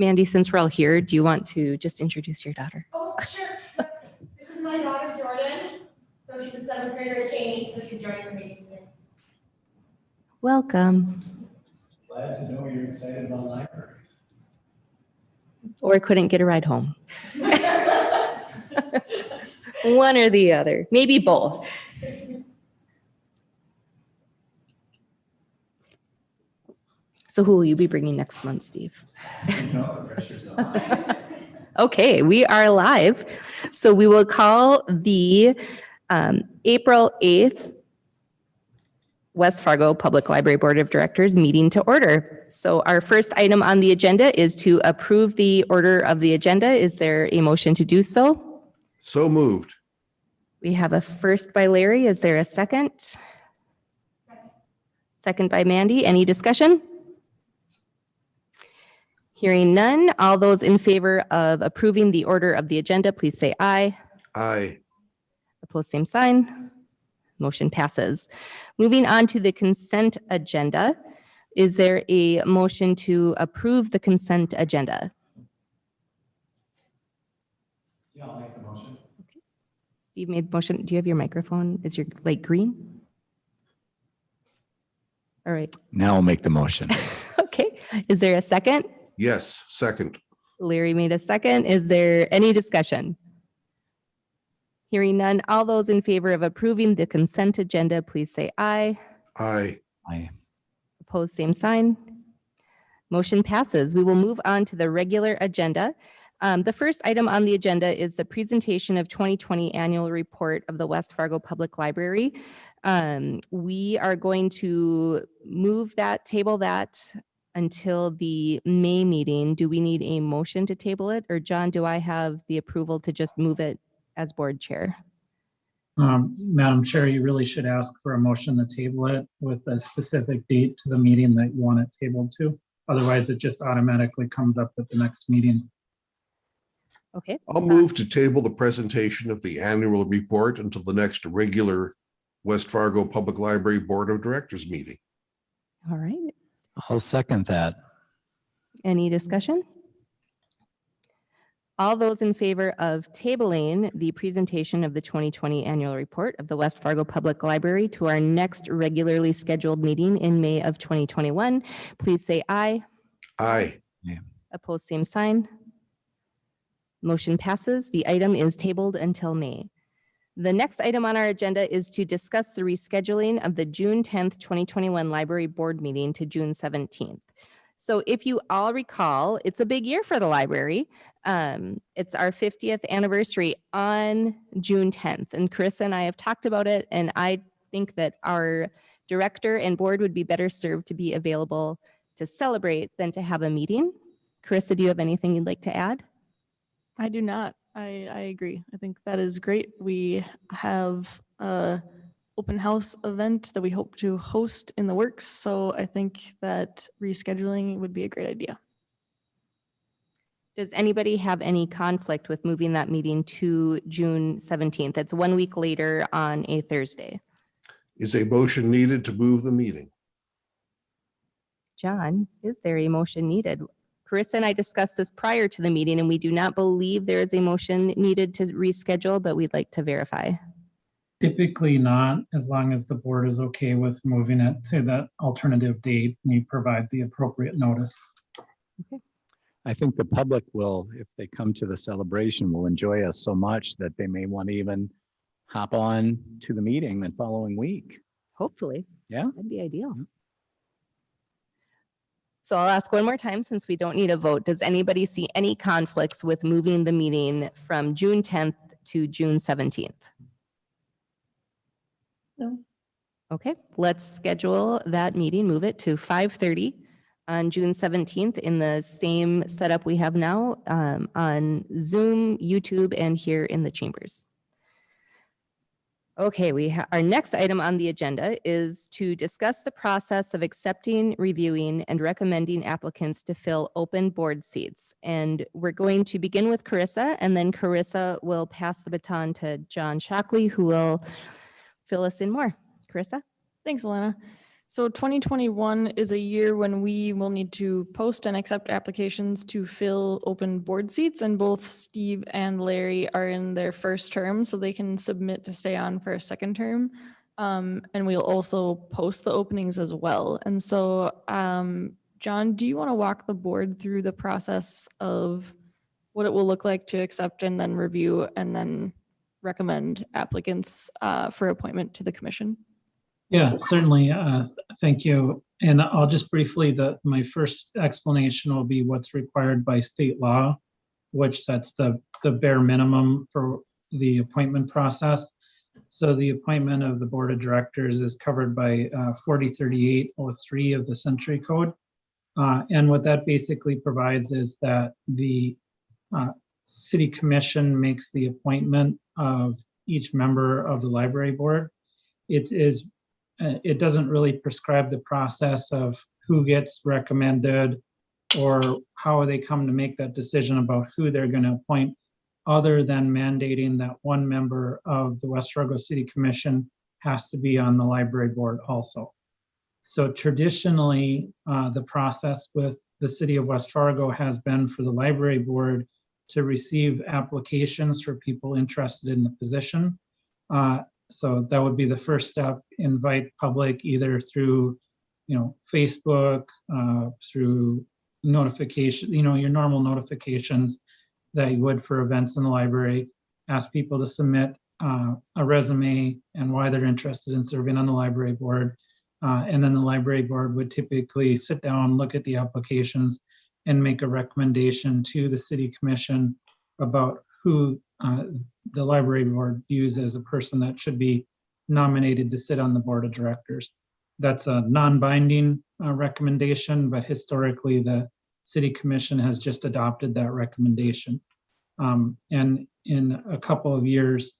Mandy, since we're all here, do you want to just introduce your daughter? Oh, sure. This is my daughter, Jordan. So she's a 7th grader at Cheney, so she's joining the meeting today. Welcome. Glad to know you're excited about libraries. Or couldn't get a ride home. One or the other, maybe both. So who will you be bringing next month, Steve? No, the pressure's on. Okay, we are live. So we will call the April 8th West Fargo Public Library Board of Directors meeting to order. So our first item on the agenda is to approve the order of the agenda. Is there a motion to do so? So moved. We have a first by Larry. Is there a second? Second by Mandy. Any discussion? Hearing none. All those in favor of approving the order of the agenda, please say aye. Aye. Opposed, same sign. Motion passes. Moving on to the consent agenda. Is there a motion to approve the consent agenda? Yeah, I'll make the motion. Okay. Steve made the motion. Do you have your microphone? Is your light green? All right. Now I'll make the motion. Okay. Is there a second? Yes, second. Larry made a second. Is there any discussion? Hearing none. All those in favor of approving the consent agenda, please say aye. Aye. Aye. Opposed, same sign. Motion passes. We will move on to the regular agenda. The first item on the agenda is the presentation of 2020 annual report of the West Fargo Public Library. We are going to move that, table that until the May meeting. Do we need a motion to table it? Or John, do I have the approval to just move it as board chair? Madam Chair, you really should ask for a motion to table it with a specific date to the meeting that you want it tabled to. Otherwise, it just automatically comes up at the next meeting. Okay. I'll move to table the presentation of the annual report until the next regular West Fargo Public Library Board of Directors meeting. All right. I'll second that. Any discussion? All those in favor of tabling the presentation of the 2020 annual report of the West Fargo Public Library to our next regularly scheduled meeting in May of 2021, please say aye. Aye. Opposed, same sign. Motion passes. The item is tabled until May. The next item on our agenda is to discuss the rescheduling of the June 10th, 2021 library board meeting to June 17th. So if you all recall, it's a big year for the library. It's our 50th anniversary on June 10th. And Carissa and I have talked about it, and I think that our director and board would be better served to be available to celebrate than to have a meeting. Carissa, do you have anything you'd like to add? I do not. I agree. I think that is great. We have a open house event that we hope to host in the works. So I think that rescheduling would be a great idea. Does anybody have any conflict with moving that meeting to June 17th? It's 1 week later on a Thursday. Is a motion needed to move the meeting? John, is there a motion needed? Carissa and I discussed this prior to the meeting, and we do not believe there is a motion needed to reschedule, but we'd like to verify. Typically not, as long as the board is okay with moving it to that alternative date and you provide the appropriate notice. I think the public will, if they come to the celebration, will enjoy us so much that they may want to even hop on to the meeting the following week. Hopefully. Yeah. That'd be ideal. So I'll ask one more time since we don't need a vote. Does anybody see any conflicts with moving the meeting from June 10th to June 17th? No. Okay, let's schedule that meeting, move it to 5:30 on June 17th in the same setup we have now on Zoom, YouTube, and here in the chambers. Okay, our next item on the agenda is to discuss the process of accepting, reviewing, and recommending applicants to fill open board seats. And we're going to begin with Carissa, and then Carissa will pass the baton to John Shockley, who will fill us in more. Carissa? Thanks, Alana. So 2021 is a year when we will need to post and accept applications to fill open board seats, and both Steve and Larry are in their first term, so they can submit to stay on for a second term. And we'll also post the openings as well. And so, John, do you want to walk the board through the process of what it will look like to accept and then review and then recommend applicants for appointment to the commission? Yeah, certainly. Thank you. And I'll just briefly, my first explanation will be what's required by state law, which sets the bare minimum for the appointment process. So the appointment of the board of directors is covered by 403803 of the Century Code. And what that basically provides is that the city commission makes the appointment of each member of the library board. It doesn't really prescribe the process of who gets recommended or how they come to make that decision about who they're going to appoint, other than mandating that one member of the West Fargo City Commission has to be on the library board also. So traditionally, the process with the city of West Fargo has been for the library board to receive applications for people interested in the position. So that would be the first step. Invite public either through, Facebook, through notification, your normal notifications that you would for events in the library. Ask people to submit a resume and why they're interested in serving on the library board. And then the library board would typically sit down, look at the applications, and make a recommendation to the city commission about who the library board views as a person that should be nominated to sit on the board of directors. That's a non-binding recommendation, but historically the city commission has just adopted that recommendation. And in a couple of years,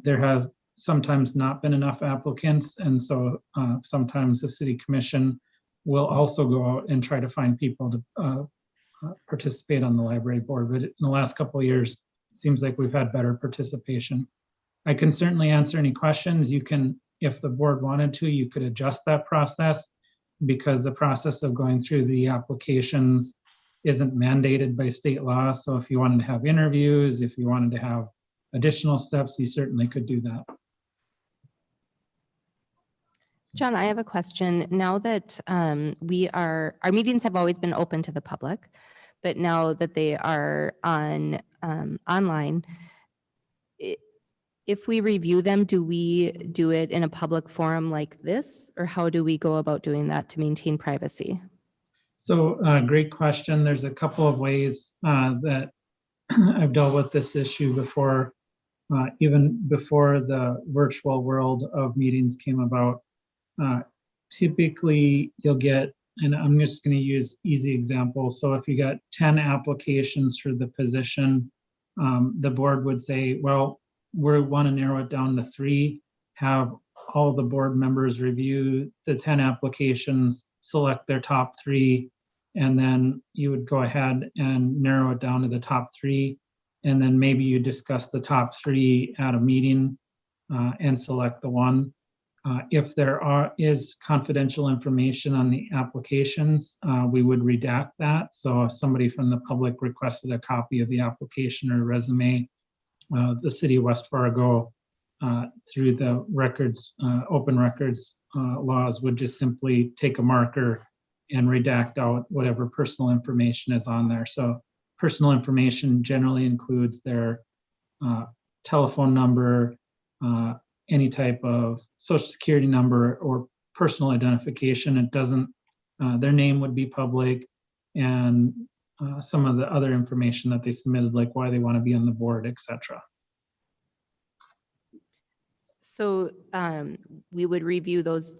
there have sometimes not been enough applicants. And so sometimes the city commission will also go out and try to find people to participate on the library board. But in the last couple of years, it seems like we've had better participation. I can certainly answer any questions. You can, if the board wanted to, you could adjust that process, because the process of going through the applications isn't mandated by state law. So if you wanted to have interviews, if you wanted to have additional steps, you certainly could do that. John, I have a question. Now that our meetings have always been open to the public, but now that they are on online, if we review them, do we do it in a public forum like this, or how do we go about doing that to maintain privacy? So great question. There's a couple of ways that I've dealt with this issue before, even before the virtual world of meetings came about. Typically, you'll get, and I'm just going to use easy examples. So if you got 10 applications for the position, the board would say, well, we want to narrow it down to 3, have all the board members review the 10 applications, select their top 3, and then you would go ahead and narrow it down to the top 3. And then maybe you discuss the top 3 at a meeting and select the one. If there is confidential information on the applications, we would redact that. So if somebody from the public requested a copy of the application or resume, the city of West Fargo, through the records, open records laws, would just simply take a marker and redact out whatever personal information is on there. So personal information generally includes their telephone number, any type of social security number or personal identification. It doesn't, their name would be public, and some of the other information that they submitted, like why they want to be on the board, etc. So we would review those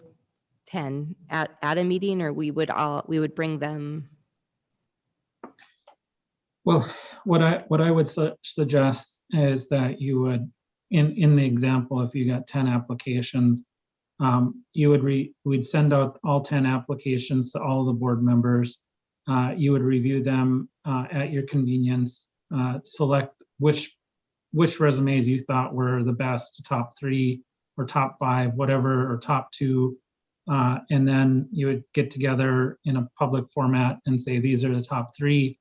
10 at a meeting, or we would bring them. Well, what I would suggest is that you would, in the example, if you got 10 applications, we'd send out all 10 applications to all the board members. You would review them at your convenience, select which resumes you thought were the best, top 3 or top 5, whatever, or top 2, And then you would get together in a public format and say, these are the top three.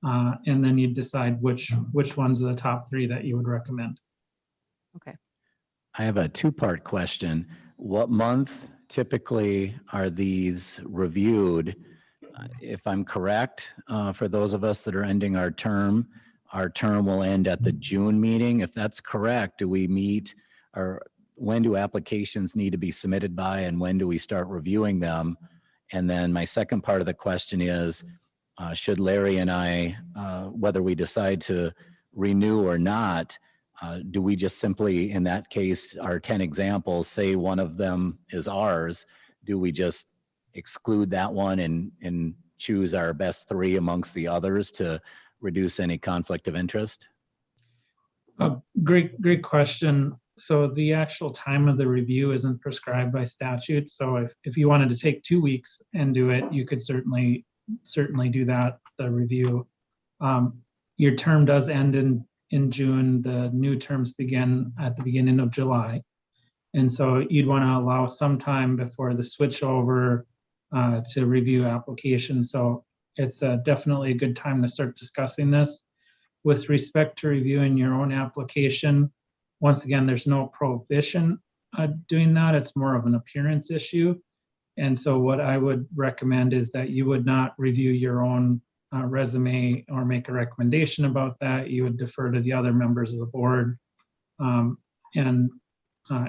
And then you'd decide which ones are the top three that you would recommend. Okay. I have a two-part question. What month typically are these reviewed? If I'm correct, for those of us that are ending our term will end at the June meeting. If that's correct, do we meet, or when do applications need to be submitted by, and when do we start reviewing them? And then my second part of the question is, should Larry and I, whether we decide to renew or not, do we just simply, in that case, our 10 examples, say one of them is ours, do we just exclude that one and choose our best three amongst the others to reduce any conflict of interest? Great question. So the actual time of the review isn't prescribed by statute. So if you wanted to take 2 weeks and do it, you could certainly do that, the review. Your term does end in June. The new terms begin at the beginning of July. And so you'd want to allow some time before the switch over to review applications. So it's definitely a good time to start discussing this. With respect to reviewing your own application, once again, there's no prohibition doing that. It's more of an appearance issue. And so what I would recommend is that you would not review your own resume or make a recommendation about that. You would defer to the other members of the board. And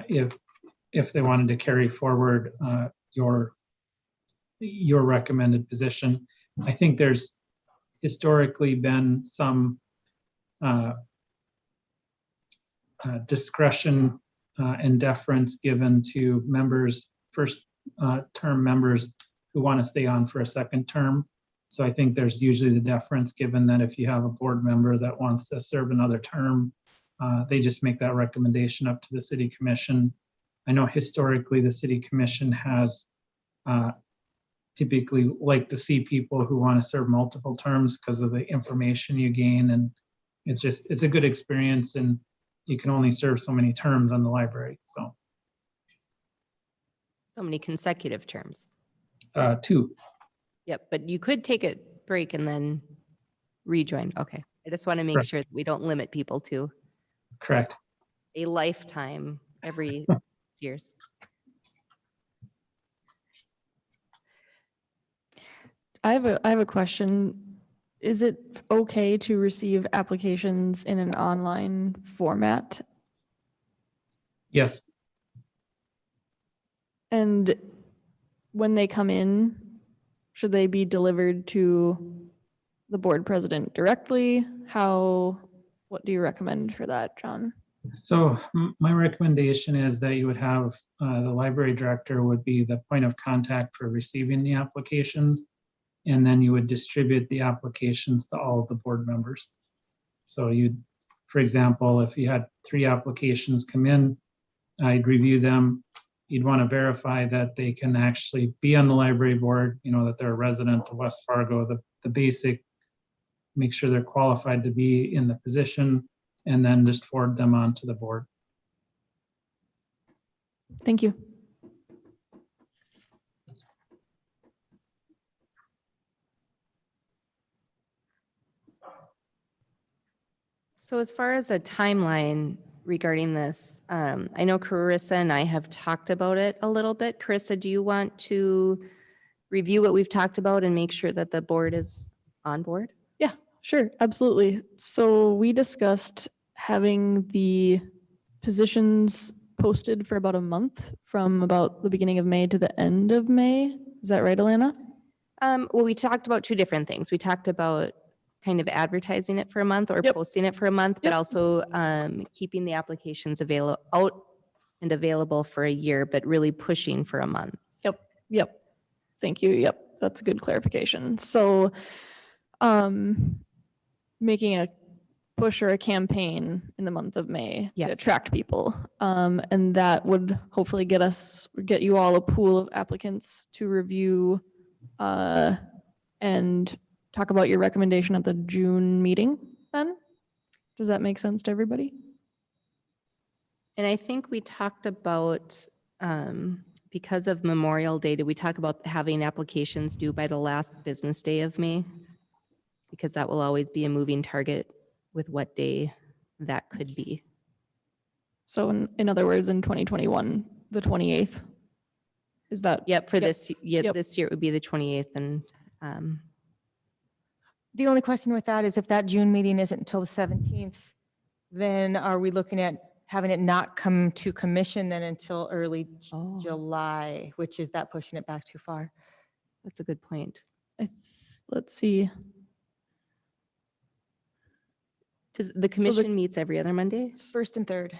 if they wanted to carry forward your recommended position, I think there's historically been some discretion and deference given to members, first term members who want to stay on for a second term. So I think there's usually the deference given that if you have a board member that wants to serve another term, they just make that recommendation up to the city commission. I know historically the city commission has typically like to see people who want to serve multiple terms because of the information you gain, and it's a good experience, and you can only serve so many terms on the library. So many consecutive terms. 2. Yep, but you could take a break and then rejoin. Okay. I just want to make Correct. sure that we don't limit people to Correct. a lifetime every years. I have a question. Is it okay to receive applications in an online format? Yes. And when they come in, should they be delivered to the board president directly? What do you recommend for that, John? So my recommendation is that you would have the library director would be the point of contact for receiving the applications, and then you would distribute the applications to all of the board members. So you'd, for example, if you had 3 applications come in, I'd review them. You'd want to verify that they can actually be on the library board, that they're a resident of West Fargo, the basic, make sure they're qualified to be in the position, and then just forward them on to the board. Thank you. So as far as a timeline regarding this, I know Carissa and I have talked about it a little bit. Carissa, do you want to review what we've talked about and make sure that the board is on board? Yeah, sure, absolutely. So we discussed having the positions posted for about a month, from about the beginning of May to the end of May. Is that right, Alana? Well, we talked about 2 different things. We talked about kind of advertising it for a month or Yep. posting it for a month, but Yep. also keeping the applications available for a year, but really pushing for a month. Yep. Thank you. Yep. That's a good clarification. So, making a push or a campaign in the month of May to Yes. attract people. And that would hopefully get you all a pool of applicants to review, and talk about your recommendation at the June meeting then? Does that make sense to everybody? And I think we talked about because of Memorial Day, did we talk about having applications due by the last business day of May? Because that will always be a moving target with what day that could be. So in other words, in 2021, the 28th. Is that? Yep, for Yep. this, Yep. this year it would be the 28th and, The only question with that is if that June meeting isn't until the 17th, then are we looking at having it not come to commission then until early Oh. July, which is that pushing it back too far? that's a good point. Let's see. Does the commission meets every other Monday, First and third.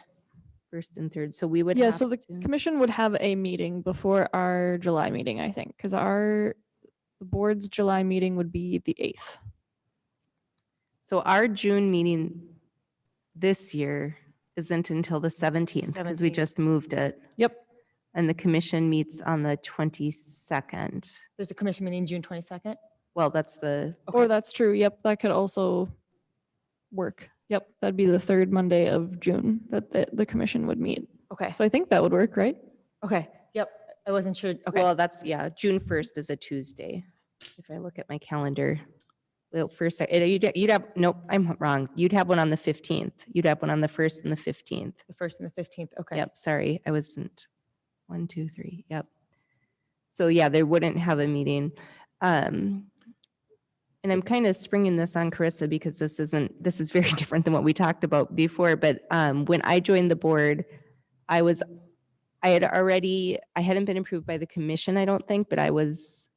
first and third, so we would Yeah, have so the to- commission would have a meeting before our July meeting, I think, because the board's July meeting would be the 8th. So our June meeting this year isn't until the 17th because we 17th. just moved it. Yep. And the commission meets on the 22nd. There's a commission meeting June 22nd. Well, that's the, Or that's true. Yep, that could also work. Yep, that'd be the third Monday of June that the commission would meet. Okay, So I think that would work, right? okay, yep. I wasn't sure. Okay, well, that's, yeah, June 1st is a Tuesday. If I look at my calendar. Well, first, you'd have, nope, I'm wrong. You'd have one on the 15th. You'd have one on the 1st and the 15th. the 1st and the 15th. Okay. Yep, sorry, I wasn't. 1, 2, 3, yep. So yeah, they wouldn't have a meeting. And I'm kind of springing this on Carissa because this is very different than what we talked about before. But when I joined the board, I hadn't been approved by the commission, I don't think, but I was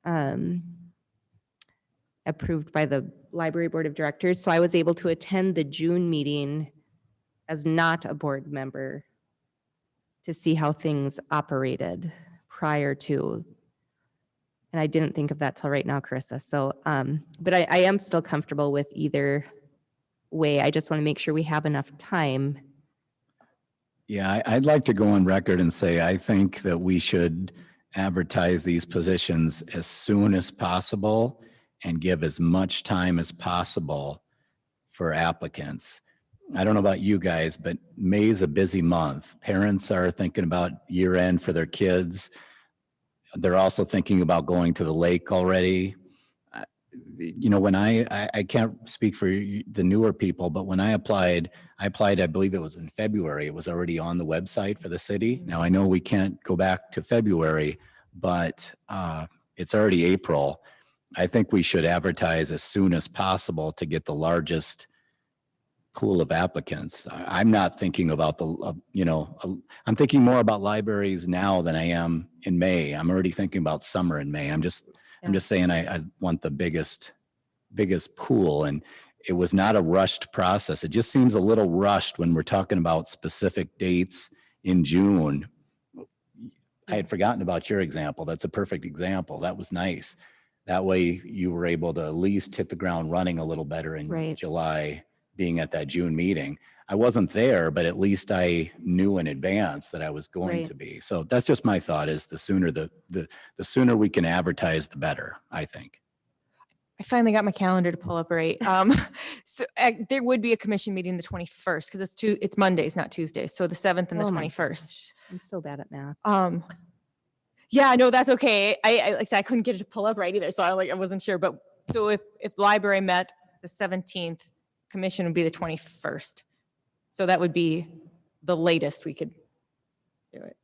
approved by the library board of directors. So I was able to attend the June meeting as not a board member to see how things operated prior to. And I didn't think of that till right now, Carissa. So, but I am still comfortable with either way. I just want to make sure we have enough time. Yeah, I'd like to go on record and say I think that we should advertise these positions as soon as possible and give as much time as possible for applicants. I don't know about you guys, but May is a busy month. Parents are thinking about year end for their kids. They're also thinking about going to the lake already. You know, when I can't speak for the newer people, but when I applied, I believe it was in February. It was already on the website for the city. Now I know we can't go back to February, but it's already April. I think we should advertise as soon as possible to get the largest pool of applicants. I'm not thinking about I'm thinking more about libraries now than I am in May. I'm already thinking about summer in May. I'm just saying I want the biggest pool, and it was not a rushed process. It just seems a little rushed when we're talking about specific dates in June. I had forgotten about your example. That's a perfect example. That was nice. That way you were able to at least hit the ground running a little better in Right. July, being at that June meeting. I wasn't there, but at least I knew in advance that I was going Right. to be. So that's just my thought, is the sooner the sooner we can advertise, the better, I think. I finally got my calendar to pull up right. So there would be a commission meeting the 21st because it's Mondays, not Tuesdays. So the 7th and the Oh my 21st. gosh, I'm so bad at math. Yeah, no, that's okay. Like I said, I couldn't get it to pull up right either. So I wasn't sure. But so if library met the 17th, commission would be the 21st. So that would be the latest we could do it.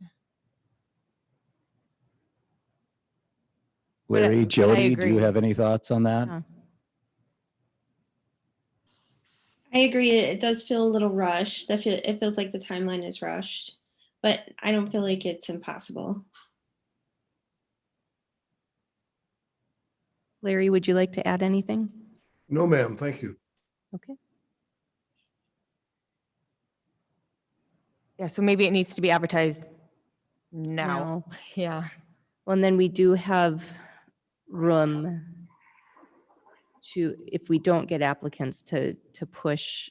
But Larry, Jody, do you agree. have any thoughts on that? Yeah. I agree. It does feel a little rushed. It feels like the timeline is rushed, but I don't feel like it's impossible. Larry, would you like to add anything? No, ma'am, thank you. Okay. Yeah, so maybe it needs to be advertised now. Now. Yeah. Well, and then we do have room to, if we don't get applicants, to push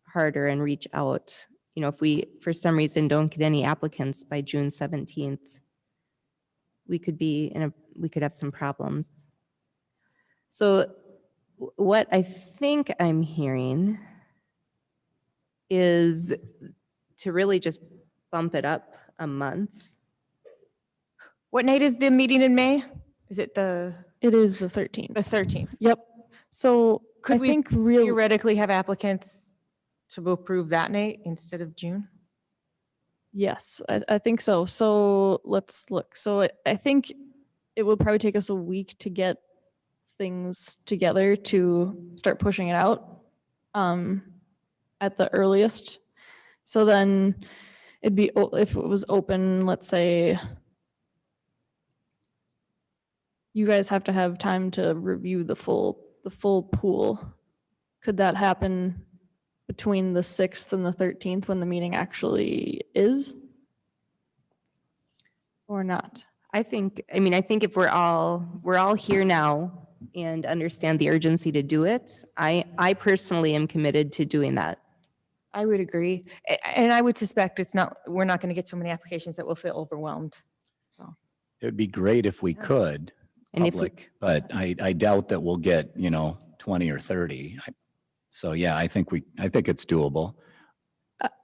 harder and reach out. You know, if we, for some reason, don't get any applicants by June 17th, we could have some problems. So what I think I'm hearing is to really just bump it up a month. What night is the meeting in May? Is it the It is the 13th. 13th? Yep. So I Could we think real, theoretically have applicants to approve that night instead of June? yes, I think so. So let's look. So I think it will probably take us a week to get things together to start pushing it out at the earliest. So then it'd be, if it was open, let's say, you guys have to have time to review the full pool. Could that happen between the 6th and the 13th when the meeting actually is? Or not? I think if we're all here now and understand the urgency to do it, I personally am committed to doing that. I would agree. And I would suspect we're not going to get so many applications that we'll feel overwhelmed. So It would be great if we could, And if we- public, but I doubt that we'll get, 20 or 30. So yeah, I think it's doable.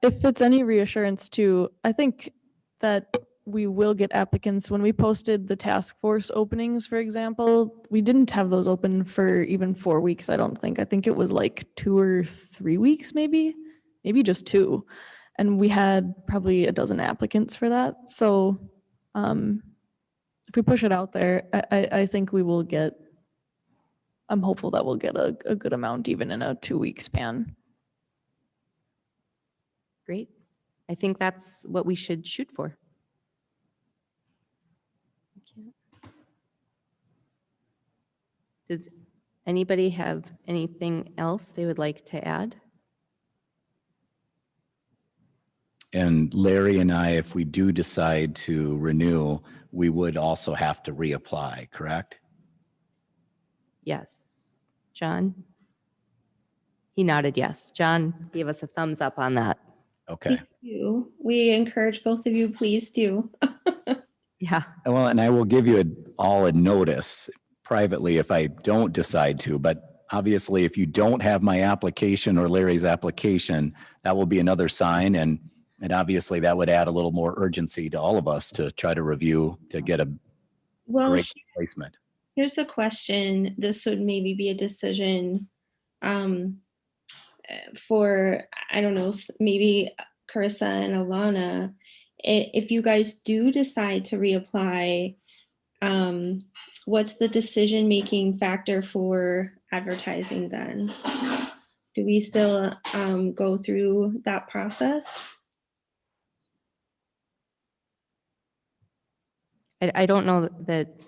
If it's any reassurance too, I think that we will get applicants. When we posted the task force openings, for example, we didn't have those open for even 4 weeks, I don't think. I think it was like 2 or 3 weeks, maybe just 2. And we had probably a dozen applicants for that. So if we push it out there, I think we will get, I'm hopeful that we'll get a good amount even in a 2-week span. Great. I think that's what we should shoot for. Does anybody have anything else they would like to add? And Larry and I, if we do decide to renew, we would also have to reapply, correct? Yes. John? He nodded yes. John gave us a thumbs up on that. Okay. Please do. We encourage both of you, please do. Yeah. Well, and I will give you all a notice privately if I don't decide to, but obviously if you don't have my application or Larry's application, that will be another sign. And obviously that would add a little more urgency to all of us to try to review, to get a Well, great placement. here's a question. This would maybe be a decision for, I don't know, maybe Carissa and Alana. If you guys do decide to reapply, what's the decision-making factor for advertising then? Do we still go through that process? I don't know that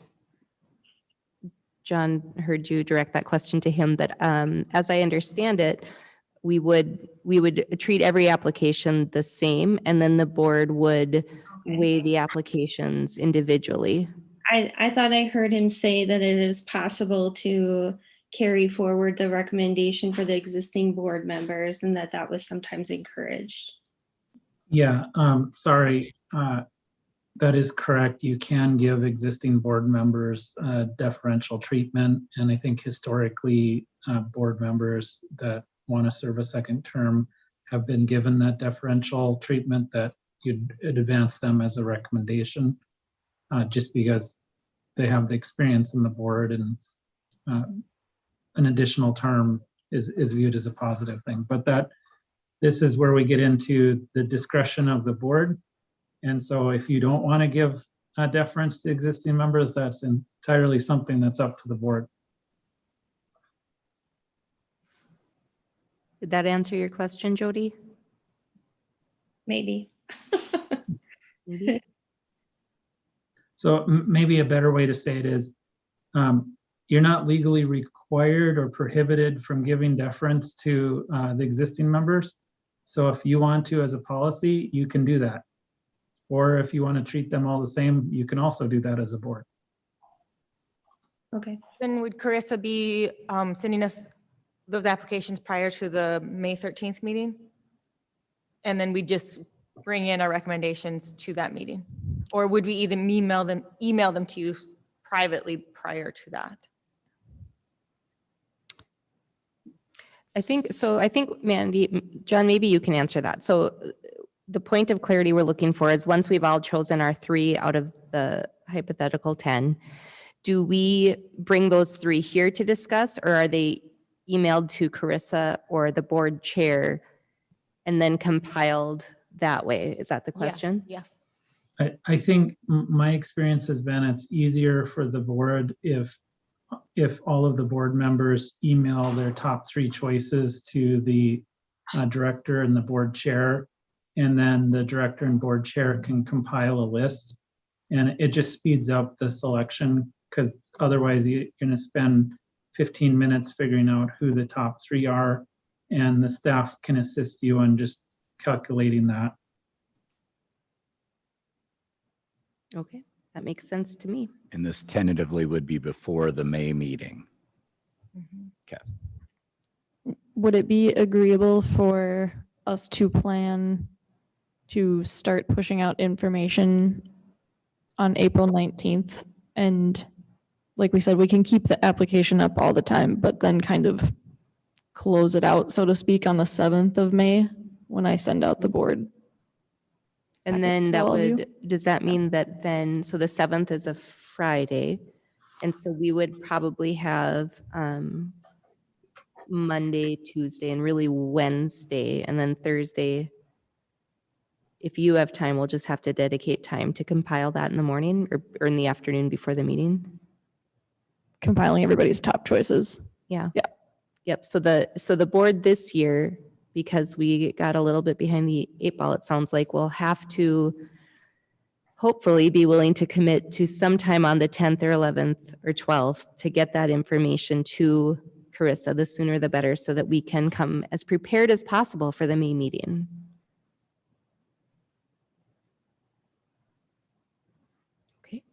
John heard you direct that question to him, but as I understand it, we would treat every application the same, and then the board would weigh the applications individually. I thought I heard him say that it is possible to carry forward the recommendation for the existing board members and that was sometimes encouraged. Yeah, sorry. That is correct. You can give existing board members deferential treatment. And I think historically, board members that want to serve a second term have been given that deferential treatment, that you'd advance them as a recommendation, just because they have the experience in the board, and an additional term is viewed as a positive thing. But this is where we get into the discretion of the board. And so if you don't want to give deference to existing members, that's entirely something that's up to the board. Did that answer your question, Jody? Maybe. Maybe. So maybe a better way to say it is, you're not legally required or prohibited from giving deference to the existing members. So if you want to, as a policy, you can do that. Or if you want to treat them all the same, you can also do that as a board. Okay. Then would Carissa be sending us those applications prior to the May 13th meeting? And then we just bring in our recommendations to that meeting? Or would we either email them to you privately prior to that? I think, Mandy, John, maybe you can answer that. So the point of clarity we're looking for is once we've all chosen our 3 out of the hypothetical 10. Do we bring those 3 here to discuss, or are they emailed to Carissa or the board chair and then compiled that way? Is that the question? Yes. I think my experience has been it's easier for the board if all of the board members email their top 3 choices to the director and the board chair, and then the director and board chair can compile a list. And it just speeds up the selection, because otherwise you're going to spend 15 minutes figuring out who the top 3 are, and the staff can assist you on just calculating that. Okay, that makes sense to me. And this tentatively would be before the May meeting. Would it be agreeable for us to plan to start pushing out information on April 19th? And like we said, we can keep the application up all the time, but then kind of close it out, so to speak, on the 7th of May when I send out the board. And packet then to that all of you. would, does that mean that then, so the 7th is a Friday, and so we would probably have Monday, Tuesday, and really Wednesday, and then Thursday. If you have time, we'll just have to dedicate time to compile that in the morning or in the afternoon before the meeting. Compiling everybody's top choices. Yeah. Yeah. Yep. So the board this year, because we got a little bit behind the 8 ball, it sounds like we'll have to hopefully be willing to commit to sometime on the 10th or 11th or 12th to get that information to Carissa. The sooner the better, so that we can come as prepared as possible for the May meeting. Okay.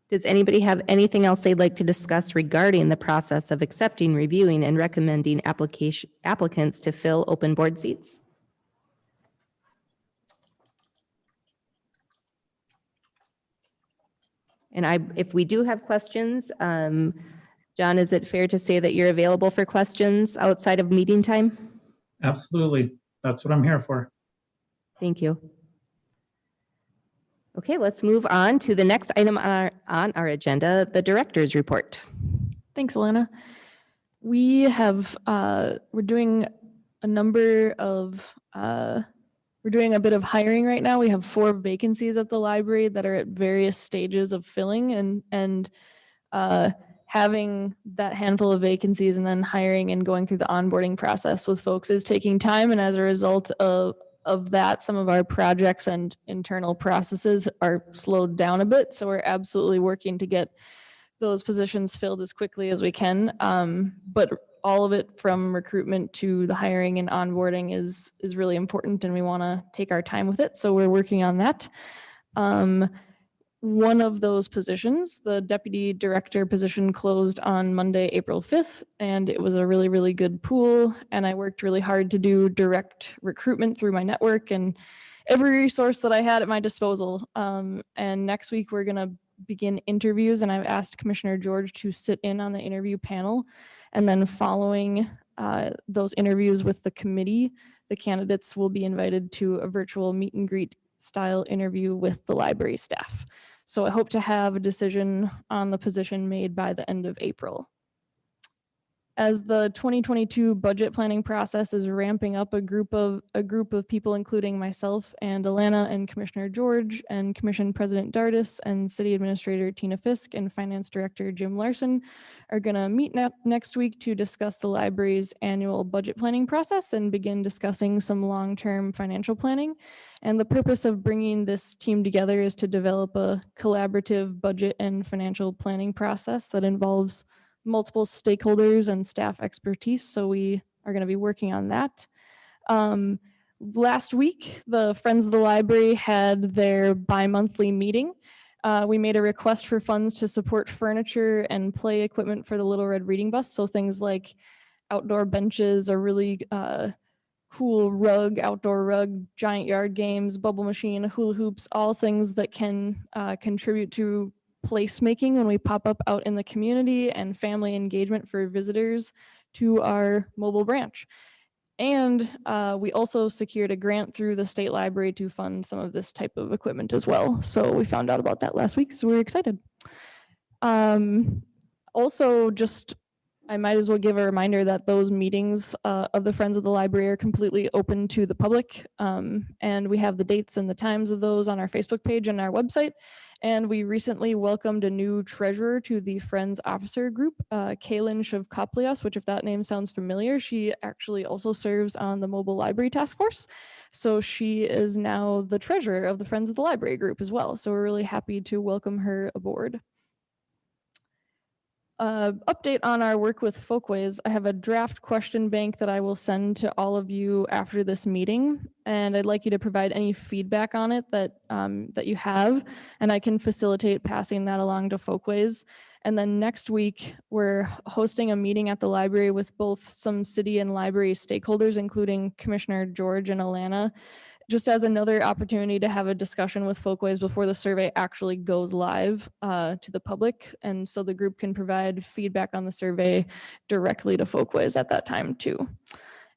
Does anybody have anything else they'd like to discuss regarding the process of accepting, reviewing, and recommending applicants to fill open board seats? And if we do have questions, John, is it fair to say that you're available for questions outside of meeting time? Absolutely. That's what I'm here for. Thank you. Okay, let's move on to the next item on our agenda, the director's report. Thanks, Alana. We have, we're doing a number of, we're doing a bit of hiring right now. We have 4 vacancies at the library that are at various stages of filling, and having that handful of vacancies and then hiring and going through the onboarding process with folks is taking time. And as a result of that, some of our projects and internal processes are slowed down a bit. So we're absolutely working to get those positions filled as quickly as we can. But all of it, from recruitment to the hiring and onboarding, is really important, and we want to take our time with it. So we're working on that. One of those positions, the deputy director position, closed on Monday, April 5th, and it was a really, really good pool. And I worked really hard to do direct recruitment through my network and every resource that I had at my disposal. And next week we're going to begin interviews, and I've asked Commissioner George to sit in on the interview panel. And then following those interviews with the committee, the candidates will be invited to a virtual meet and greet style interview with the library staff. So I hope to have a decision on the position made by the end of April. As the 2022 budget planning process is ramping up, a group of people, including myself and Alana and Commissioner George and Commission President Dardis and City Administrator Tina Fisk and Finance Director Jim Larson, are going to meet next week to discuss the library's annual budget planning process and begin discussing some long-term financial planning. And the purpose of bringing this team together is to develop a collaborative budget and financial planning process that involves multiple stakeholders and staff expertise. So we are going to be working on that. Last week, the Friends of the Library had their bi-monthly meeting. We made a request for funds to support furniture and play equipment for the Little Red Reading Bus. So things like outdoor benches, a really cool rug, outdoor rug, giant yard games, bubble machine, hula hoops, all things that can contribute to placemaking when we pop up out in the community, and family engagement for visitors to our mobile branch. And we also secured a grant through the state library to fund some of this type of equipment as well. So we found out about that last week, so we're excited. Also, just I might as well give a reminder that those meetings of the Friends of the Library are completely open to the public. And we have the dates and the times of those on our Facebook page and our website. And we recently welcomed a new treasurer to the Friends Officer Group, Kaylin Shavkoplias, which if that name sounds familiar, she actually also serves on the Mobile Library Task Force. So she is now the treasurer of the Friends of the Library Group as well. So we're really happy to welcome her aboard. Update on our work with Folkways. I have a draft question bank that I will send to all of you after this meeting, and I'd like you to provide any feedback on it that that you have, and I can facilitate passing that along to Folkways. And then next week, we're hosting a meeting at the library with both some city and library stakeholders, including Commissioner George and Alana, just as another opportunity to have a discussion with Folkways before the survey actually goes live to the public. And so the group can provide feedback on the survey directly to Folkways at that time too.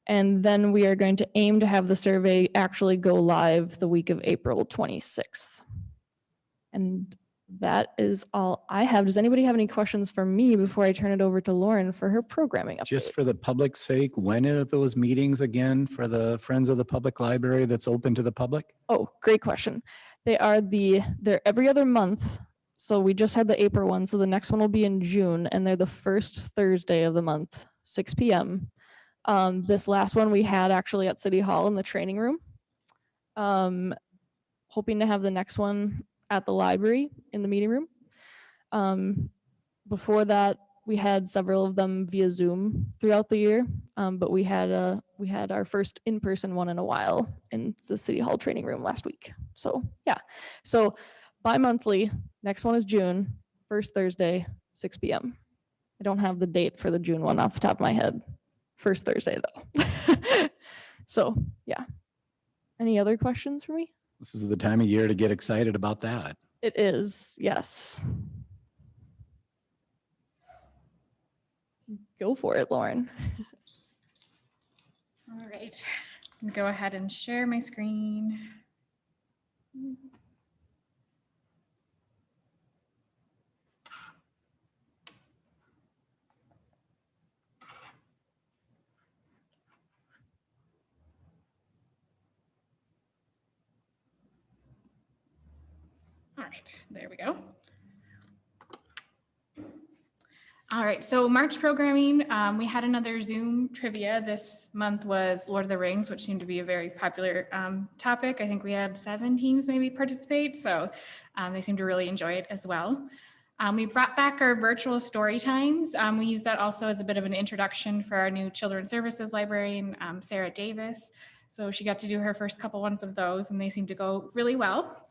And then we are going to aim to have the survey actually go live the week of April 26th. And that is all I have. Does anybody have any questions for me before I turn it over to Lauren for her programming update? Just for the public's sake, when are those meetings again for the Friends of the Public Library that's open to the public? Oh, great question. They're every other month. So we just had the April one. So the next one will be in June, and they're the first Thursday of the month, 6 p.m. This last one we had actually at City Hall in the training room. Hoping to have the next one at the library in the meeting room. Before that, we had several of them via Zoom throughout the year, but we had our first in-person one in a while in the City Hall training room last week. So yeah, so bi-monthly. Next one is June, first Thursday, 6 p.m. I don't have the date for the June one off the top of my head. First Thursday though. So yeah. Any other questions for me? This is the time of year to get excited about that. It is, yes. Go for it, Lauren. All right, I'm gonna go ahead and share my screen. All right, there we go. All right, so March programming, we had another Zoom trivia. This month was Lord of the Rings, which seemed to be a very popular topic. I think we had 7 teams maybe participate, so they seemed to really enjoy it as well. We brought back our virtual story times. We used that also as a bit of an introduction for our new Children's Services librarian, Sarah Davis. So she got to do her first couple ones of those, and they seemed to go really well.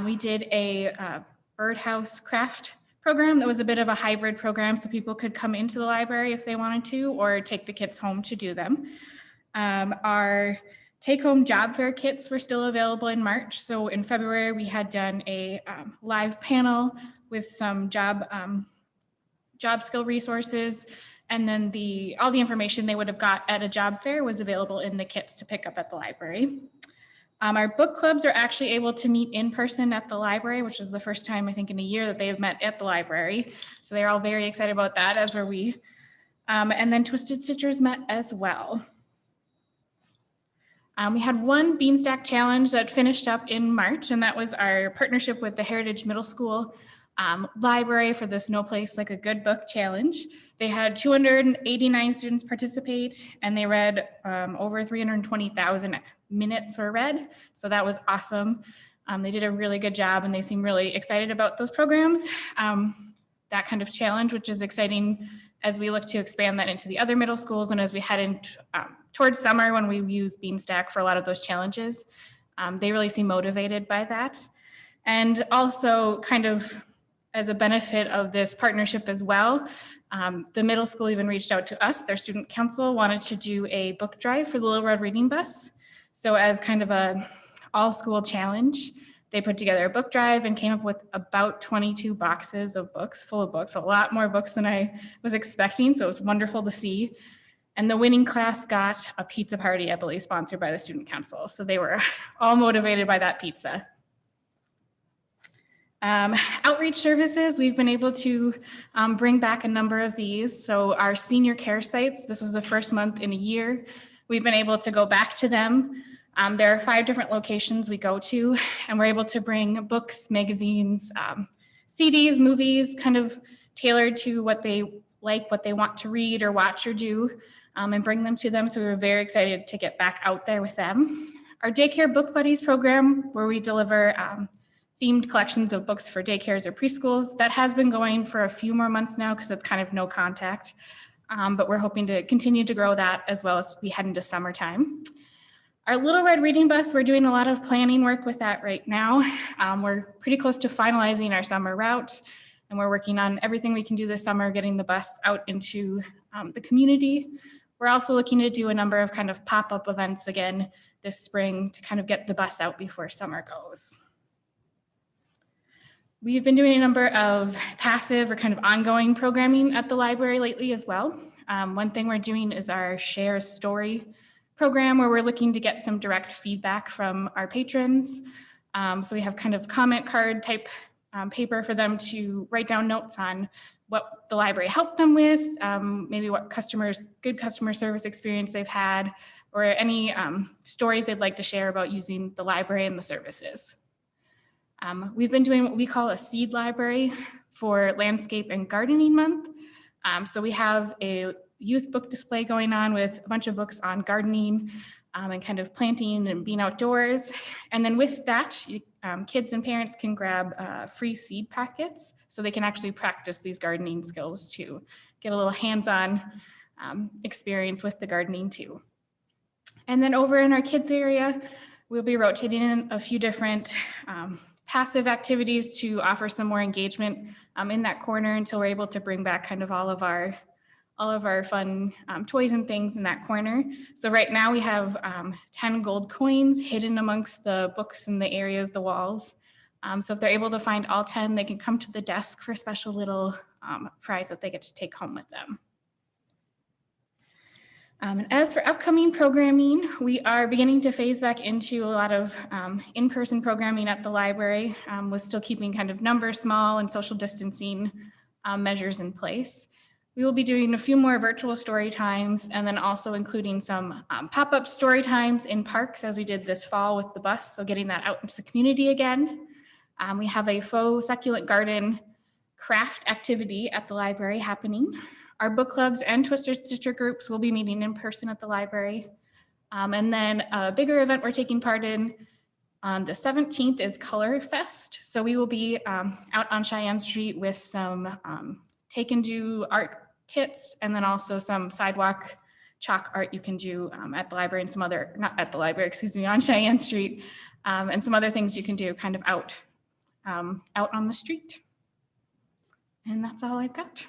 We did a birdhouse craft program that was a bit of a hybrid program, so people could come into the library if they wanted to, or take the kits home to do them. Our take-home job fair kits were still available in March. So in February, we had done a live panel with some job skill resources, and then all the information they would have got at a job fair was available in the kits to pick up at the library. Our book clubs are actually able to meet in person at the library, which is the first time I think in a year that they have met at the library. So they're all very excited about that, as were we. And then Twisted Stitchers met as well. We had one Beanstack challenge that finished up in March, and that was our partnership with the Heritage Middle School library for this No Place Like a Good Book challenge. They had 289 students participate, and they read over 320,000 minutes were read. So that was awesome. They did a really good job, and they seem really excited about those programs. That kind of challenge, which is exciting as we look to expand that into the other middle schools, and as we head in towards summer when we use Beanstack for a lot of those challenges. They really seem motivated by that. And also kind of as a benefit of this partnership as well, the middle school even reached out to us. Their student council wanted to do a book drive for the Little Red Reading Bus. So as kind of a all-school challenge, they put together a book drive and came up with about 22 boxes of books, full of books, a lot more books than I was expecting. So it was wonderful to see. And the winning class got a pizza party, I believe, sponsored by the student council. So they were all motivated by that pizza. Outreach services, we've been able to bring back a number of these. So our senior care sites, this was the first month in a year. We've been able to go back to them. There are 5 different locations we go to, and we're able to bring books, magazines, CDs, movies, kind of tailored to what they like, what they want to read or watch or do, and bring them to them. So we were very excited to get back out there with them. Our daycare book buddies program, where we deliver themed collections of books for daycares or preschools, that has been going for a few more months now because it's kind of no contact. But we're hoping to continue to grow that as well as we head into summertime. Our Little Red Reading Bus, we're doing a lot of planning work with that right now. We're pretty close to finalizing our summer route, and we're working on everything we can do this summer, getting the bus out into the community. We're also looking to do a number of kind of pop-up events again this spring to kind of get the bus out before summer goes. We've been doing a number of passive or kind of ongoing programming at the library lately as well. One thing we're doing is our Share a Story program, where we're looking to get some direct feedback from our patrons. So we have kind of comment card type paper for them to write down notes on what the library helped them with, maybe what good customer service experience they've had, or any stories they'd like to share about using the library and the services. We've been doing what we call a seed library for Landscape and Gardening Month. So we have a youth book display going on with a bunch of books on gardening and kind of planting and being outdoors. And then with that, kids and parents can grab free seed packets so they can actually practice these gardening skills to get a little hands-on experience with the gardening too. And then over in our kids area, we'll be rotating in a few different passive activities to offer some more engagement in that corner until we're able to bring back kind of all of our fun toys and things in that corner. So right now we have 10 gold coins hidden amongst the books in the areas, the walls. So if they're able to find all 10, they can come to the desk for a special little prize that they get to take home with them. And as for upcoming programming, we are beginning to phase back into a lot of in-person programming at the library, with still keeping kind of numbers small and social distancing measures in place. We will be doing a few more virtual story times, and then also including some pop-up story times in parks as we did this fall with the bus, so getting that out into the community again. We have a faux succulent garden craft activity at the library happening. Our book clubs and Twisted Stitcher groups will be meeting in person at the library. And then a bigger event we're taking part in on the 17th is Color Fest. So we will be out on Cheyenne Street with some take and do art kits, and then also some sidewalk chalk art you can do at the library and some other, not at the library, excuse me, on Cheyenne Street, and some other things you can do kind of out on the street. And that's all I've got.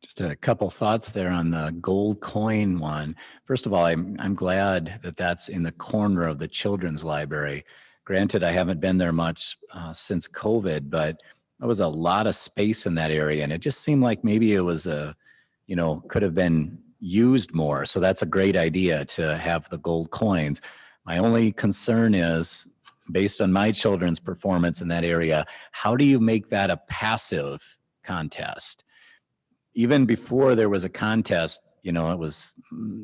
Just a couple thoughts there on the gold coin one. First of all, I'm glad that that's in the corner of the children's library. Granted, I haven't been there much since COVID, but there was a lot of space in that area, and it just seemed like maybe it was could have been used more. So that's a great idea to have the gold coins. My only concern is, based on my children's performance in that area, how do you make that a passive contest? Even before there was a contest, it was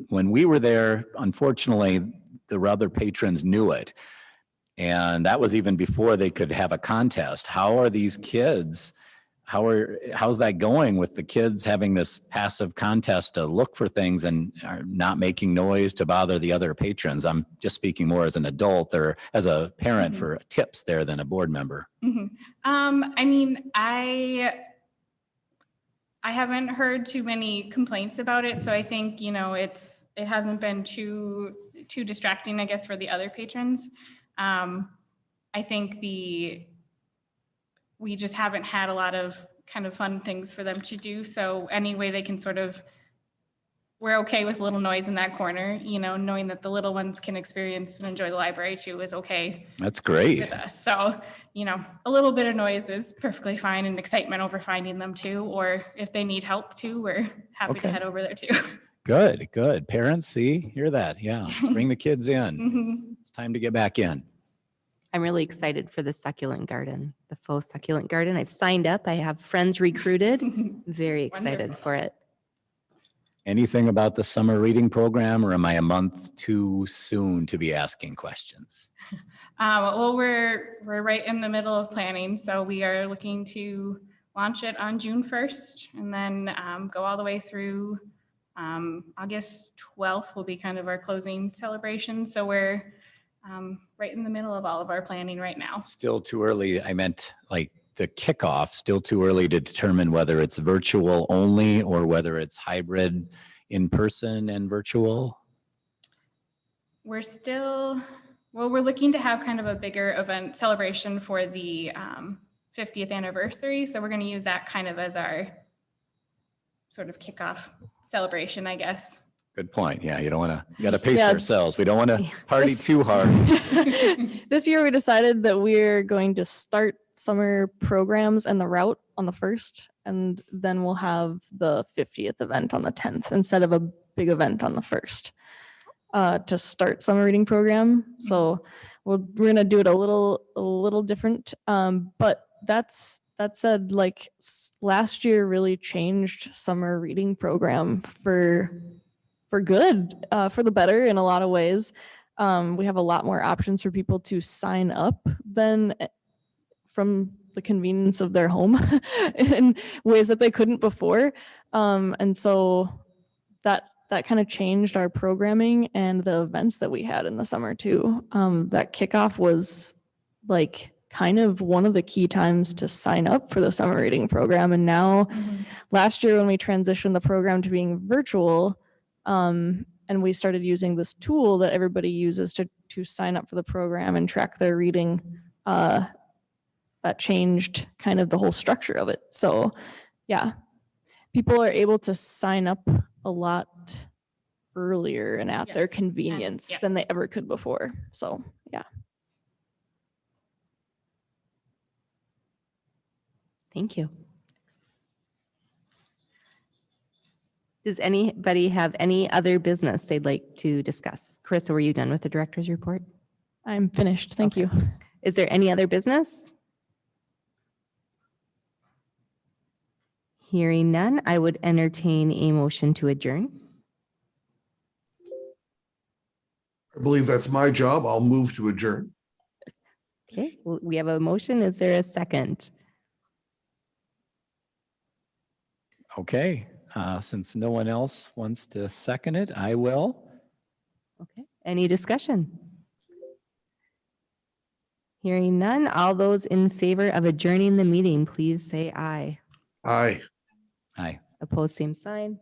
when we were there, unfortunately, the other patrons knew it. And that was even before they could have a contest. How are these kids, how's that going with the kids having this passive contest to look for things and are not making noise to bother the other patrons? I'm just speaking more as an adult or as a parent for tips there than a board member. I mean, I haven't heard too many complaints about it, so I think it hasn't been too distracting, I guess, for the other patrons. I think we just haven't had a lot of kind of fun things for them to do. So any way they can we're okay with little noise in that corner, knowing that the little ones can experience and enjoy the library too is okay. That's great. With us. So, a little bit of noise is perfectly fine, and excitement over finding them too, or if they need help too, we're happy to head over there too. Good, good. Parents, see, hear that? Yeah, bring the kids in. Mhm. It's time to get back in. I'm really excited for the succulent garden, the faux succulent garden. I've signed up. I have friends recruited. Very excited Wonderful. for it. Anything about the summer reading program, or am I a month too soon to be asking questions? Well, we're right in the middle of planning, so we are looking to launch it on June 1st and then go all the way through August 12th will be kind of our closing celebration. So we're right in the middle of all of our planning right now. Still too early. I meant like the kickoff, still too early to determine whether it's virtual only or whether it's hybrid in person and virtual. We're still, well, we're looking to have kind of a bigger event celebration for the 50th anniversary. So we're going to use that kind of as our sort of kickoff celebration, I guess. Good point. Yeah, you don't want to, you got to pace Yeah. ourselves. We don't want to party This- too hard. This year, we decided that we're going to start summer programs and the route on the 1st, and then we'll have the 50th event on the 10th instead of a big event on the 1st to start summer reading program. So we're gonna do it a little different. But that said, like last year really changed summer reading program for good, for the better in a lot of ways. We have a lot more options for people to sign up than from the convenience of their home in ways that they couldn't before. And so that kind of changed our programming and the events that we had in the summer too. That kickoff was like kind of one of the key times to sign up for the summer reading program. And now last year when we transitioned the program to being virtual, and we started using this tool that everybody uses to sign up for the program and track their reading, that changed kind of the whole structure of it. So yeah, people are able to sign up a lot earlier and at their Yes, and- convenience yeah. than they ever could before. So yeah. Thank you. Does anybody have any other business they'd like to discuss? Carissa, were you done with the director's report? I'm finished. Thank Okay. you. Is there any other business? Hearing none, I would entertain a motion to adjourn. I believe that's my job. I'll move to adjourn. Okay, we have a motion. Is there a second? Okay, since no one else wants to second it, I will. Okay, any discussion? Hearing none, all those in favor of adjourning the meeting, please say aye. Aye. Aye. Opposed, same sign.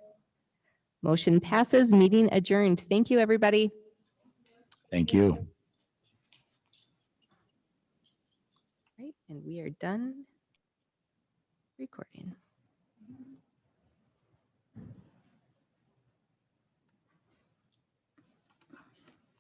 Motion passes, meeting adjourned. Thank you, everybody. Thank you. Right, and we are done recording.